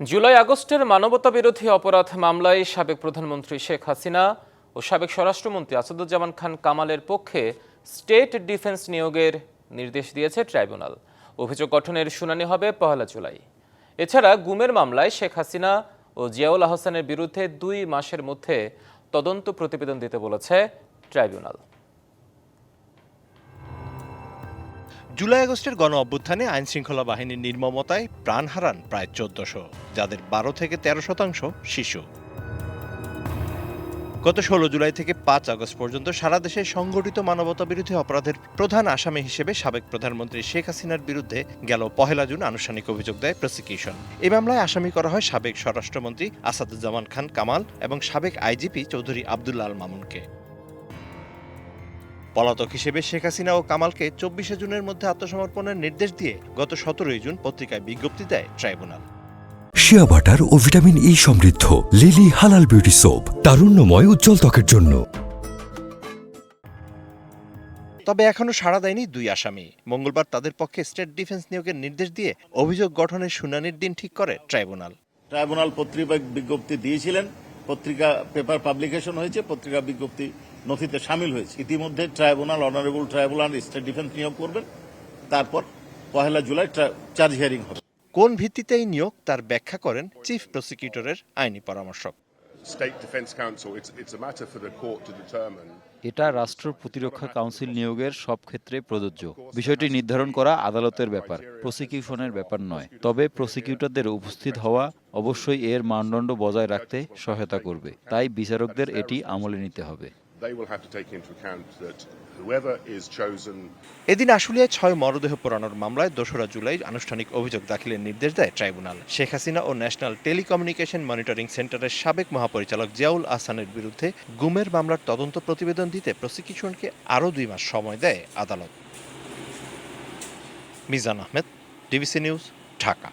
জুলাই আগস্টের মানবতাবিরোধী অপরাধ মামলায় সাবেক প্রধানমন্ত্রী শেখ হাসিনা ও সাবেক স্বরাষ্ট্রমন্ত্রী আসাদুজ্জামান খান কামালের পক্ষে স্টেট ডিফেন্স নিয়োগের নির্দেশ দিয়েছে ট্রাইব্যুনাল। অভিযোগ গঠনের শুনানি হবে 1 জুলাই। এছাড়া গুমের মামলায় শেখ হাসিনা ও জিয়াউল আহসানের বিরুদ্ধে 2 মাসের মধ্যে তদন্ত প্রতিবেদন দিতে বলেছে ট্রাইব্যুনাল। জুলাই আগস্টের গণ অভ্যুত্থানে আইনশৃঙ্খলা বাহিনীর নির্মমতায় প্রাণ হারান প্রায় 1400, যাদের 12 থেকে 13% শিশু। গত 16 জুলাই থেকে 5 আগস্ট পর্যন্ত সারা দেশে সংগঠিত মানবতাবিরোধী অপরাধের প্রধান আসামি হিসেবে সাবেক প্রধানমন্ত্রী শেখ হাসিনার বিরুদ্ধে গেল 1 জুন আনুষ্ঠানিক অভিযোগ দেয় প্রসিকিউশন। এই মামলায় আসামি করা হয় সাবেক স্বরাষ্ট্রমন্ত্রী আসাদুজ্জামান খান কামাল এবং সাবেক আইজিপি চৌধুরী আব্দুল্লাহ আল মামুনকে। পলাতক হিসেবে শেখ হাসিনা ও কামালকে 24 জুনের মধ্যে আত্মসমর্পণের নির্দেশ দিয়ে গত 17 জুন পত্রিকায় বিজ্ঞপ্তি দেয় ট্রাইব্যুনাল। শিয়া বাটার ও ভিটামিন ই সমৃদ্ধ লিলি হালাল বিউটি সোপ, তারুণ্যময় উজ্জ্বল ত্বকের জন্য। তবে এখনো সাড়া দেয়নি 2 আসামি। মঙ্গলবার তাদের পক্ষে স্টেট ডিফেন্স নিয়োগের নির্দেশ দিয়ে অভিযোগ গঠনের শুনানির দিন ঠিক করে ট্রাইব্যুনাল। ট্রাইব্যুনাল পত্রিকা বিজ্ঞপ্তি দিয়েছিলেন, পত্রিকা পেপার পাবলিকেশন হয়েছে, পত্রিকা বিজ্ঞপ্তি নথিতে সামিল হয়েছে। ইতিমধ্যে tribunal honourable tribunal state defence নিয়োগ করবেন, তারপর 1 জুলাই চার্জ হিয়ারিং হবে। কোন ভিত্তিতে এই নিয়োগ তার ব্যাখ্যা করেন চিফ প্রসিকিউটরের আইনি পরামর্শক। এটা রাষ্ট্র প্রতিরক্ষা কাউন্সিল নিয়োগের সব ক্ষেত্রে প্রযোজ্য। বিষয়টি নির্ধারণ করা আদালতের ব্যাপার, প্রসিকিউশনের ব্যাপার নয়। তবে প্রসিকিউটরদের উপস্থিত হওয়া অবশ্যই এর মানদণ্ড বজায় রাখতে সহায়তা করবে, তাই বিচারকদের এটি আমলে নিতে হবে। এদিন আশুলিয়ায় 6 মরদেহ পোড়ানোর মামলায় 2 জুলাই আনুষ্ঠানিক অভিযোগ দাখিলের নির্দেশ দেয় ট্রাইব্যুনাল। শেখ হাসিনা ও ন্যাশনাল টেলিকমিউনিকেশন মনিটরিং সেন্টারের সাবেক মহাপরিচালক জিয়াউল আহসানের বিরুদ্ধে গুমের মামলার তদন্ত প্রতিবেদন দিতে প্রসিকিউশনকে আরও 2 মাস সময় দেয় আদালত। Mizan Ahmed, DBC news, Dhaka.